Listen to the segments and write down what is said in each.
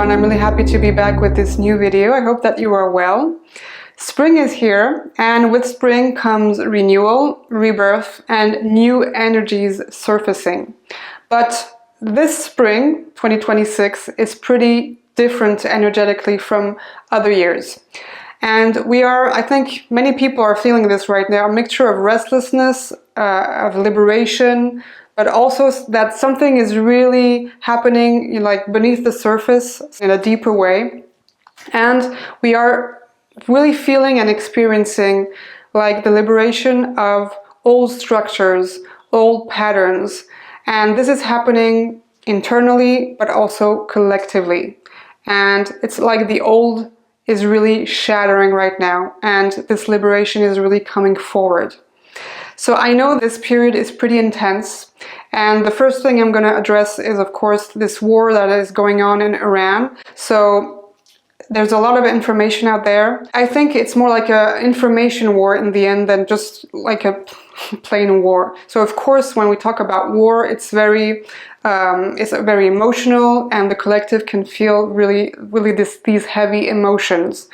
everyone, I'm really happy to be back with this new video. I hope that you are well. Spring is here, and with spring comes renewal, rebirth, and new energies surfacing. But this spring, 2026, is pretty different energetically from other years. And I think many people are feeling this right now, a mixture of restlessness, of liberation, but also that something is really happening like beneath the surface in a deeper way. And we are really feeling and experiencing like the liberation of old structures, old patterns. And this is happening internally, but also collectively. And it's like the old is really shattering right now, and this liberation is really coming forward. So I know this period is pretty intense, and the first thing I'm going to address is, of course, this war that is going on in Iran. So there's a lot of information out there. I think it's more like an information war in the end than just like a plain war. So of course, when we talk about war, it's very emotional, and the collective can feel really these heavy emotions.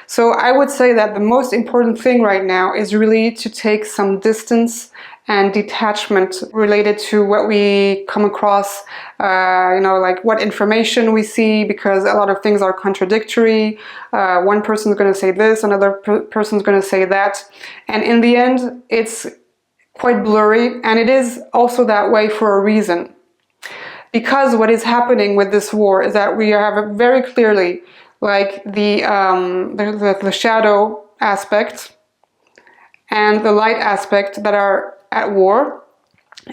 So I would say that the most important thing right now is really to take some distance and detachment related to what we come across, like what information we see, because a lot of things are contradictory. One person's going to say this, another person's going to say that. And in the end, it's quite blurry, and it is also that way for a reason. Because what is happening with this war is that we have very clearly like the shadow aspect and the light aspect that are at war.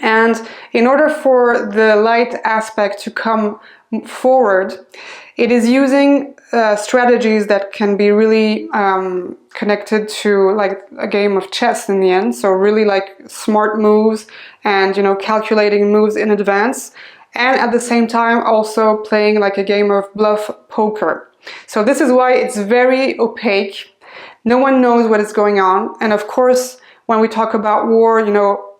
And in order for the light aspect to come forward, it is using strategies that can be really connected to like a game of chess in the end. So really like smart moves and, calculating moves in advance. And at the same time also playing like a game of bluff poker. So this is why it's very opaque. No one knows what is going on. And of course, when we talk about war,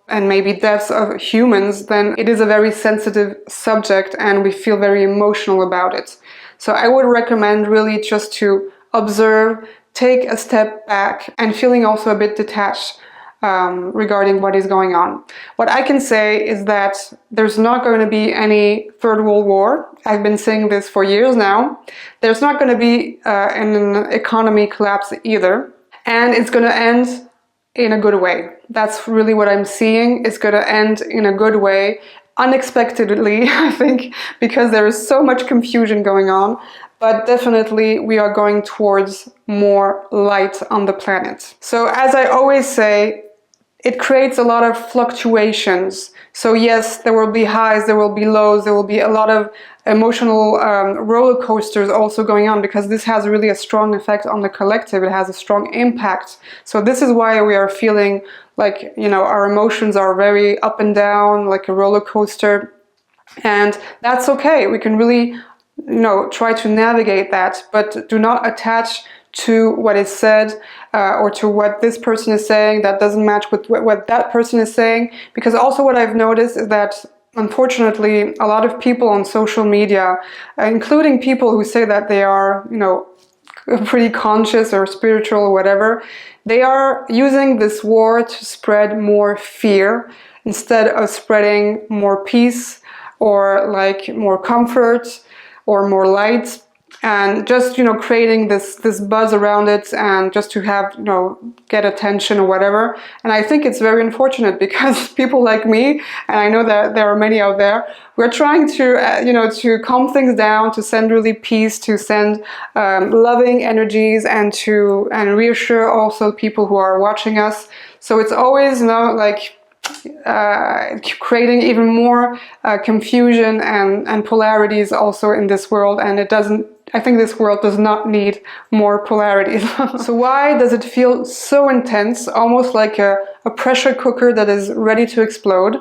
and maybe deaths of humans, then it is a very sensitive subject and we feel very emotional about it. So I would recommend really just to observe, take a step back, and feeling also a bit detached regarding what is going on. What I can say is that there's not going to be any Third World War. I've been saying this for years now. There's not going to be an economy collapse either. And it's going to end in a good way. That's really what I'm seeing. It's going to end in a good way, unexpectedly, I think, because there is so much confusion going on. But definitely we are going towards more light on the planet. So as I always say, it creates a lot of fluctuations. So yes, there will be highs, there will be lows, there will be a lot of emotional roller coasters also going on, because this has really a strong effect on the collective. It has a strong impact. So this is why we are feeling like, our emotions are very up and down, like a roller coaster. And that's okay. We can really, try to navigate that, but do not attach to what is said or to what this person is saying that doesn't match with what that person is saying. Because also what I've noticed is that unfortunately a lot of people on social media, including people who say that they are, pretty conscious or spiritual or whatever, they are using this war to spread more fear instead of spreading more peace or like more comfort or more light. And just, creating this buzz around it, and just to have, get attention or whatever. And I think it's very unfortunate, because people like me, and I know that there are many out there, we're trying to, to calm things down, to send really peace, to send loving energies, and reassure also people who are watching us. So it's always, creating even more confusion and polarities also in this world, and I think this world does not need more polarities. So why does it feel so intense, almost like a pressure cooker that is ready to explode?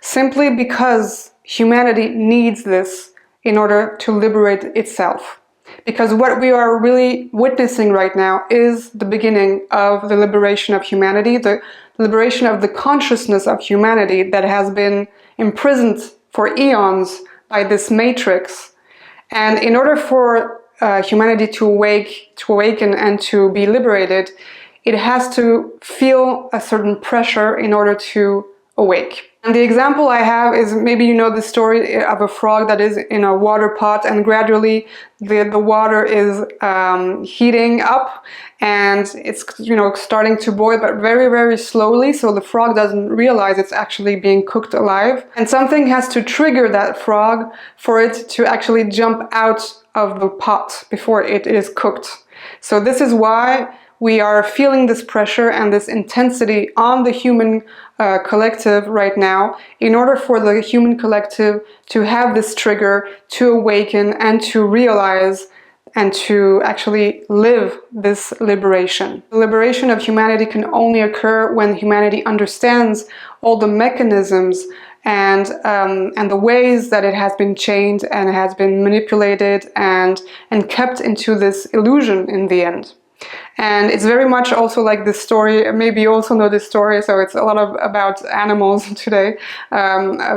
Simply because humanity needs this in order to liberate itself. Because what we are really witnessing right now is the beginning of the liberation of humanity, the liberation of the consciousness of humanity that has been imprisoned for eons by this matrix. And in order for humanity to awaken and to be liberated, it has to feel a certain pressure in order to awake. And the example I have is, maybe you know the story of a frog that is in a water pot, and gradually the water is heating up, and it's, you know, starting to boil, but very, very slowly, so the frog doesn't realize it's actually being cooked alive. And something has to trigger that frog for it to actually jump out of the pot before it is cooked. So this is why we are feeling this pressure and this intensity on the human collective right now, in order for the human collective to have this trigger to awaken and to realize and to actually live this liberation. The liberation of humanity can only occur when humanity understands all the mechanisms and the ways that it has been chained and has been manipulated and kept into this illusion in the end. And it's very much also like this story, maybe you also know this story, so it's a lot about animals today,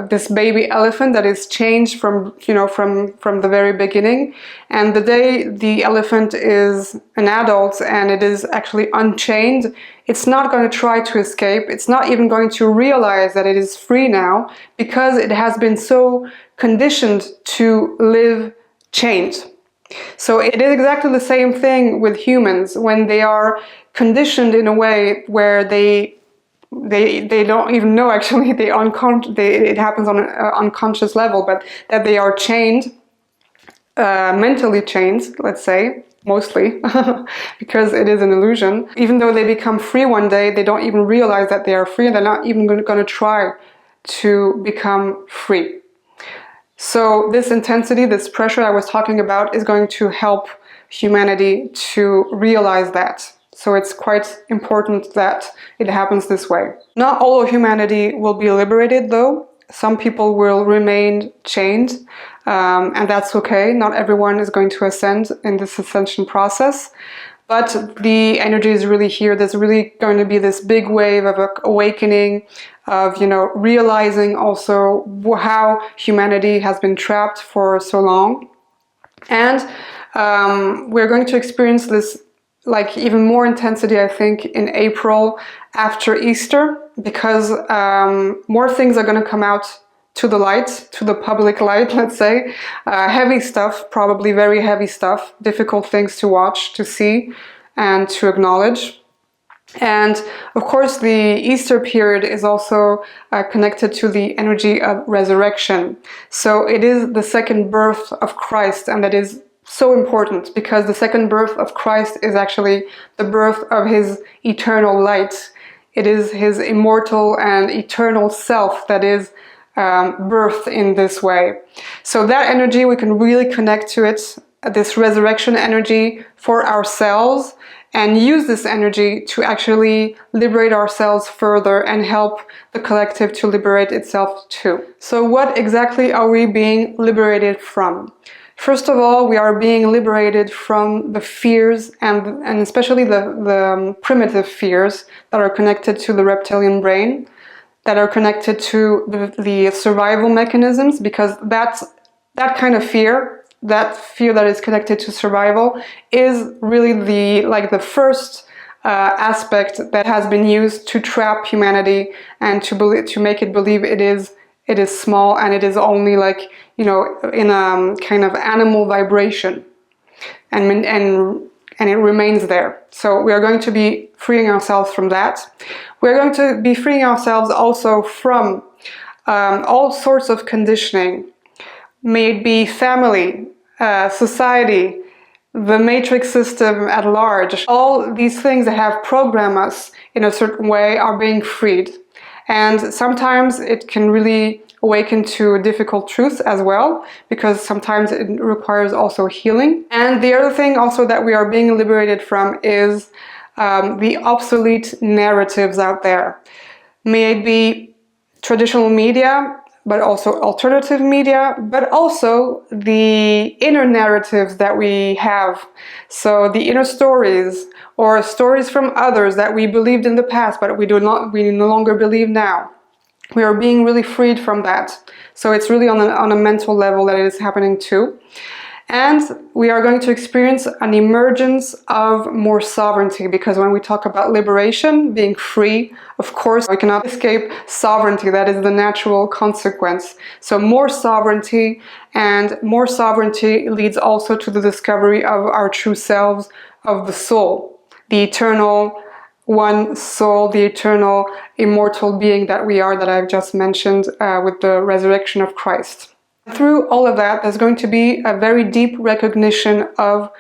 this baby elephant that is changed from, you know, from the very beginning. And the day the elephant is an adult and it is actually unchained, it's not going to try to escape. It's not even going to realize that it is free now, because it has been so conditioned to live chained. So it is exactly the same thing with humans when they are conditioned in a way where they don't even know, actually, it happens on an unconscious level, but that they are chained, mentally chained, let's say, mostly, because it is an illusion. Even though they become free one day, they don't even realize that they are free, and they're not even going to try to become free. So this intensity, this pressure I was talking about, is going to help humanity to realize that. So it's quite important that it happens this way. Not all of humanity will be liberated, though. Some people will remain chained, and that's okay. Not everyone is going to ascend in this ascension process. But the energy is really here. There's really going to be this big wave of awakening, of, you know, realizing also how humanity has been trapped for so long. And we're going to experience this, like, even more intensity, I think, in April after Easter, because more things are going to come out to the light, to the public light, let's say. Heavy stuff, probably very heavy stuff, difficult things to watch, to see, and to acknowledge. And of course, the Easter period is also connected to the energy of resurrection. So it is the second birth of Christ, and that is so important, because the second birth of Christ is actually the birth of his eternal light. It is his immortal and eternal self that is birth in this way. So that energy, we can really connect to it, this resurrection energy, for ourselves, and use this energy to actually liberate ourselves further and help the collective to liberate itself too. So what exactly are we being liberated from? First of all, we are being liberated from the fears, and especially the primitive fears that are connected to the reptilian brain, that are connected to the survival mechanisms, because that kind of fear, that is connected to survival, is really the first aspect that has been used to trap humanity and to make it believe it is small, and it is only, like, you know, in a kind of animal vibration, and it remains there. So we are going to be freeing ourselves from that. We're going to be freeing ourselves also from all sorts of conditioning, may it be family, society, the matrix system at large. All these things that have programmed us in a certain way are being freed. And sometimes it can really awaken to difficult truths as well, because sometimes it requires also healing. And the other thing also that we are being liberated from is the obsolete narratives out there. May it be traditional media, but also alternative media, but also the inner narratives that we have. So the inner stories, or stories from others that we believed in the past, but we no longer believe now. We are being really freed from that. So it's really on a mental level that it is happening too. And we are going to experience an emergence of more sovereignty, because when we talk about liberation, being free, of course, we cannot escape sovereignty. That is the natural consequence. So more sovereignty, and more sovereignty leads also to the discovery of our true selves, of the soul, the eternal one soul, the eternal immortal being that we are, that I've just mentioned with the resurrection of Christ. Through all of that, there's going to be a very deep recognition of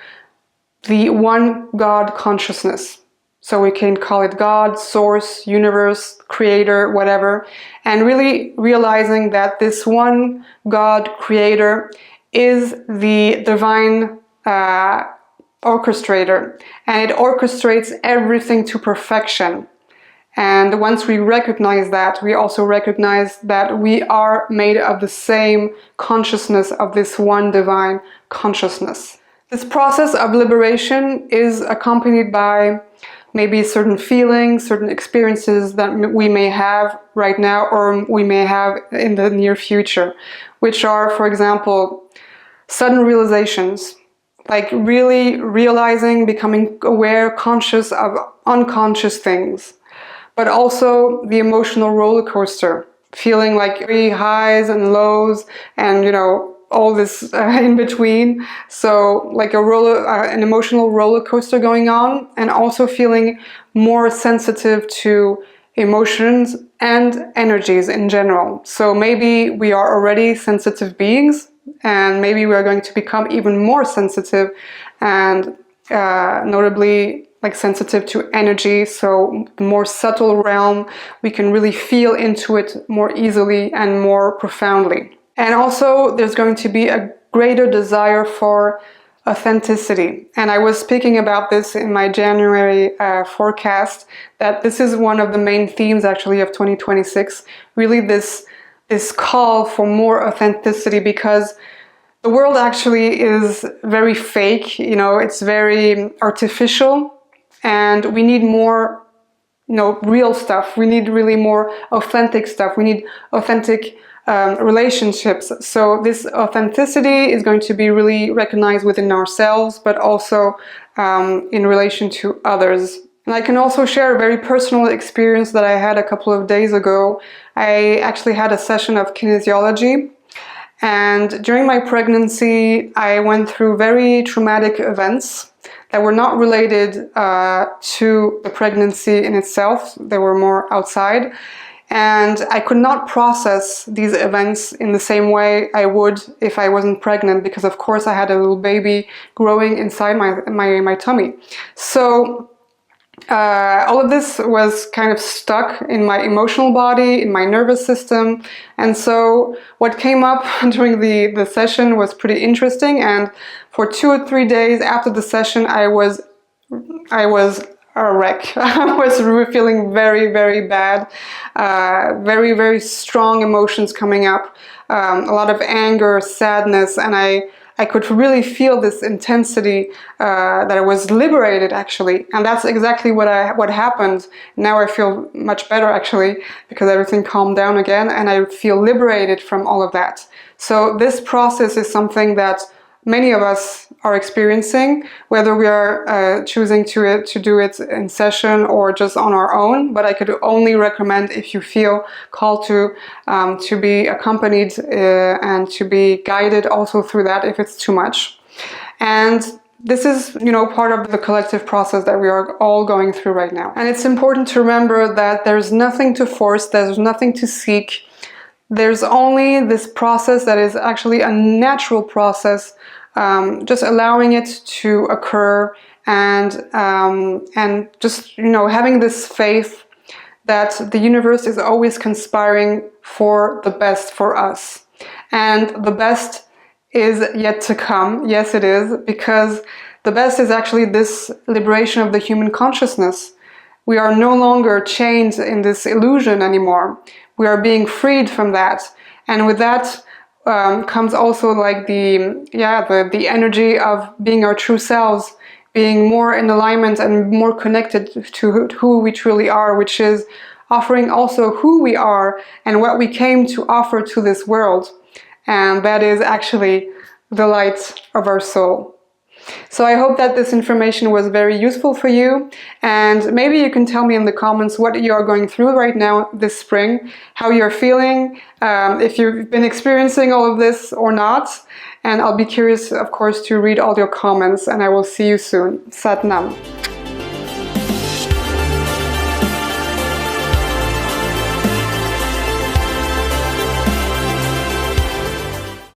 the one God consciousness. So we can call it God, source, universe, creator, whatever, and really realizing that this one God creator is the divine orchestrator, and it orchestrates everything to perfection. And once we recognize that, we also recognize that we are made of the same consciousness, of this one divine consciousness. This process of liberation is accompanied by maybe certain feelings, certain experiences that we may have right now, or we may have in the near future, which are, for example, sudden realizations, like really realizing, becoming aware, conscious of unconscious things. But also the emotional roller coaster, feeling like very highs and lows, and all this in between. So like an emotional roller coaster going on, and also feeling more sensitive to emotions and energies in general. So maybe we are already sensitive beings, and maybe we are going to become even more sensitive, and notably like sensitive to energy. So the more subtle realm, we can really feel into it more easily and more profoundly. And also there's going to be a greater desire for authenticity. And I was speaking about this in my January forecast, that this is one of the main themes actually of 2026, really this call for more authenticity, because the world actually is very fake, it's very artificial, and we need more, real stuff. We need really more authentic stuff. We need authentic relationships. So this authenticity is going to be really recognized within ourselves, but also in relation to others. And I can also share a very personal experience that I had a couple of days ago. I actually had a session of kinesiology. And during my pregnancy, I went through very traumatic events that were not related to the pregnancy in itself. They were more outside. And I could not process these events in the same way I would if I wasn't pregnant, because of course I had a little baby growing inside my tummy. So all of this was kind of stuck in my emotional body, in my nervous system. And so what came up during the session was pretty interesting. And for 2 or 3 days after the session, I was a wreck. I was feeling very, very bad. Very, very strong emotions coming up. A lot of anger, sadness, and I could really feel this intensity that I was liberated, actually. And that's exactly what happened. Now I feel much better, actually, because everything calmed down again, and I feel liberated from all of that. So this process is something that many of us are experiencing, whether we are choosing to do it in session or just on our own. But I could only recommend, if you feel called to be accompanied and to be guided also through that, if it's too much. And this is, part of the collective process that we are all going through right now. And it's important to remember that there's nothing to force, there's nothing to seek. There's only this process that is actually a natural process, just allowing it to occur, and just having this faith that the universe is always conspiring for the best for us, and the best is yet to come. Yes, it is, because the best is actually this liberation of the human consciousness. We are no longer chained in this illusion anymore. We are being freed from that, and with that comes also like the energy of being our true selves, being more in alignment and more connected to who we truly are, which is offering also who we are and what we came to offer to this world. And that is actually the light of our soul. So I hope that this information was very useful for you, and maybe you can tell me in the comments what you are going through right now this spring, how you're feeling, if you've been experiencing all of this or not, and I'll be curious, of course, to read all your comments, and I will see you soon. Sat Nam.